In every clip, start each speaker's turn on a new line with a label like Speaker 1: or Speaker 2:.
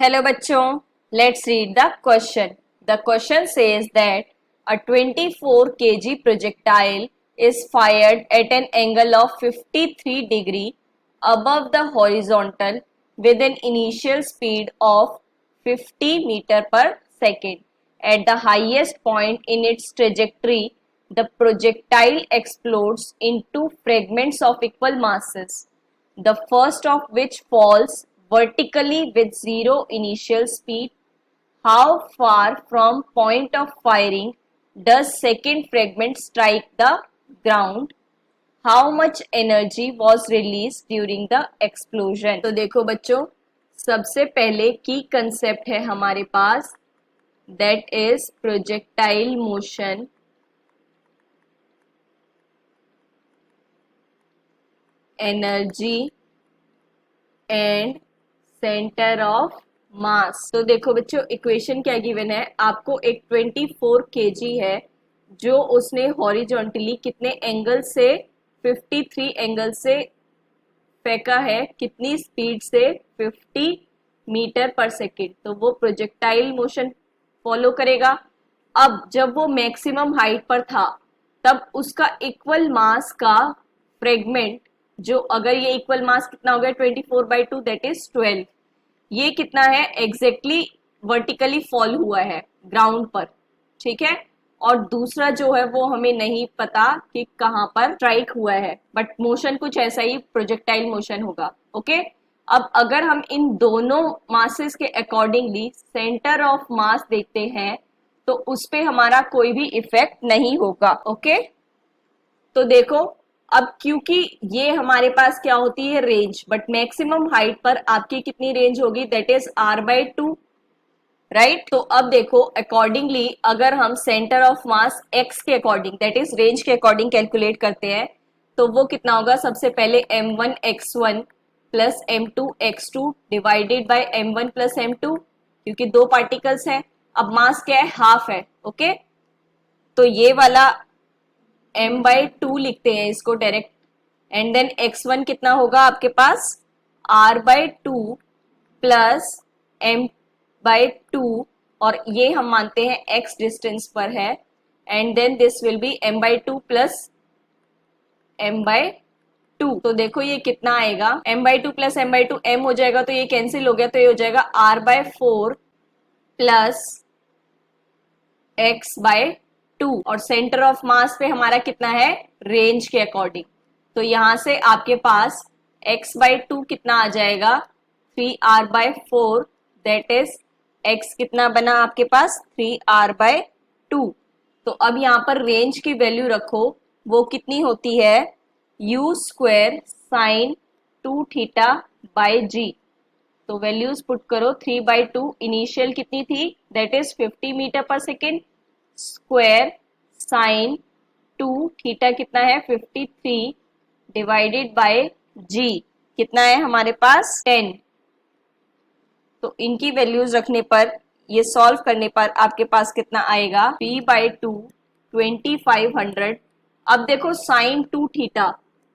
Speaker 1: Hello bachon, let's read the question. The question says that a 24 kg projectile is fired at an angle of 53 degree above the horizontal with an initial speed of 50 meter per second. At the highest point in its trajectory, the projectile explodes into fragments of equal masses, the first of which falls vertically with zero initial speed. How far from point of firing does second fragment strike the ground? How much energy was released during the explosion? तो देखो बच्चों, सबसे पहले की concept है हमारे पास, that is projectile motion, energy and centre of mass. तो देखो बच्चों, इक्वेशन क्या गिवन है आपको, एक 24 kg है जो उसने हॉरिजॉन्टली कितने एंगल से, 53 एंगल से फेंका है, कितनी स्पीड से, 50 मीटर पर सेकेंड। तो वो प्रोजेक्टाइल मोशन फॉलो करेगा। अब जब वो मैक्सिमम हाइट पर था तब उसका इक्वल मास का फ्रेगमेंट, जो अगर ये इक्वल मास कितना हो गया 24/2 दैट इज 12, ये कितना है एग्जैक्टली वर्टिकली फॉल हुआ है ग्राउंड पर, ठीक है। और दूसरा जो है वो हमें नहीं पता कि कहां पर स्ट्राइक हुआ है, बट मोशन कुछ ऐसा ही प्रोजेक्टाइल मोशन होगा। ओके, अब अगर हम इन दोनों मासेस के अकॉर्डिंगली सेंटर ऑफ मास देखते हैं तो उस पे हमारा कोई भी इफेक्ट नहीं होगा। ओके, तो देखो, अब क्योंकि ये हमारे पास क्या होती है रेंज, बट मैक्सिमम हाइट पर आपकी कितनी रेंज होगी, दैट इज r/2, राइट। तो अब देखो अकॉर्डिंगली अगर हम सेंटर ऑफ मास x के अकॉर्डिंग, दैट इज रेंज के अकॉर्डिंग कैलकुलेट करते हैं तो वो कितना होगा, सबसे पहले m1x1 plus m2x2 divided by m1 plus m2, क्योंकि दो पार्टिकल्स हैं। अब मास क्या है, हाफ है। ओके, तो ये वाला m/2 लिखते हैं इसको डायरेक्ट, एंड देन x1 कितना होगा आपके पास, r/2 प्लस m/2, और ये हम मानते हैं x डिस्टेंस पर है, and then this will be m/2 plus m/2। तो देखो ये कितना आएगा, m/2 प्लस m/2, m हो जाएगा तो ये कैंसिल हो गया, तो ये हो जाएगा r/4 प्लस x/2, और सेंटर ऑफ मास पे हमारा कितना है, रेंज के अकॉर्डिंग। तो यहां से आपके पास x/2 कितना आ जाएगा, 3r/4, दैट इज x कितना बना आपके पास, 3r/2। तो अब यहां पर रेंज की वैल्यू रखो, वो कितनी होती है, u² sin 2θ/g। तो वैल्यूज पुट करो, 3/2 इनिशियल कितनी थी, दैट इज 50 मीटर पर सेकेंड, स्क्वायर साइन 2θ कितना है 53 डिवाइडेड बाय g कितना है हमारे पास 10। तो इनकी वैल्यूज रखने पर, ये सॉल्व करने पर आपके पास कितना आएगा, 3/2 2500। अब देखो साइन 2θ,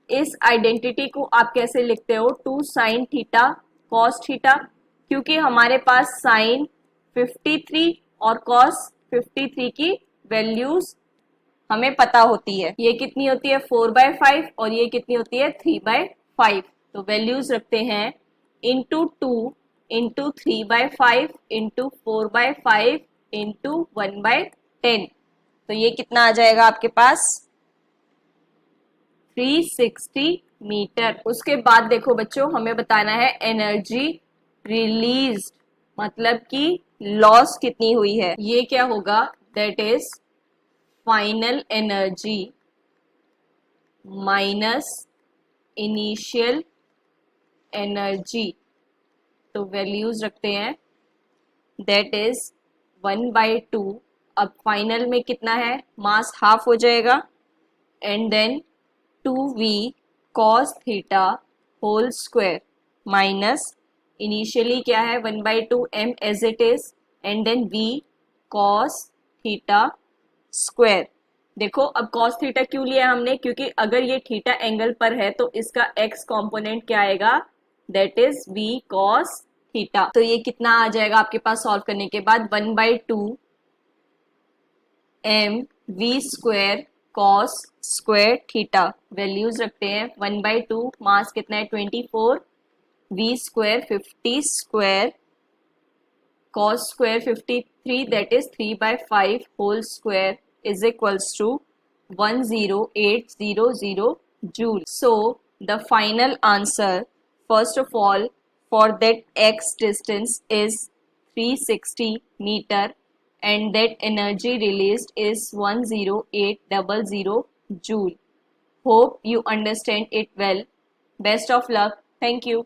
Speaker 1: इस आइडेंटिटी को आप कैसे लिखते हो, 2 sin θ cos θ, क्योंकि हमारे पास साइन 53 और cos 53 की वैल्यूज हमें पता होती है। ये कितनी होती है 4/5 और ये कितनी होती है 3/5। तो वैल्यूज रखते हैं, इंटू 2 इंटू 3/5 इंटू 4/5 इंटू 1/10। तो ये कितना आ जाएगा आपके पास, 360 मीटर। उसके बाद देखो बच्चों, हमें बताना है एनर्जी रिलीज, मतलब कि लॉस कितनी हुई है। ये क्या होगा, that is final energy minus initial energy. तो वैल्यूज रखते हैं, दैट इज 1/2। अब फाइनल में कितना है, मास हाफ हो जाएगा, and then 2v cos theta whole square minus initially क्या है 1/2 m as it is, and then v cos theta square. देखो अब cos थीटा क्यों लिया हमने, क्योंकि अगर ये थीटा एंगल पर है तो इसका x कंपोनेंट क्या आएगा, that is v cos theta. तो ये कितना आ जाएगा आपके पास सॉल्व करने के बाद, 1/2 mv² cos square theta. Values रखते हैं, 1/2 मास कितना है 24, v² 50² cos square 53, that is 3/5 whole square is equals to 10800 joule. So the final answer, first of all, for that x distance is 360 meter and that energy released is 10800 joule. Hope you understand it well. Best of luck. Thank you.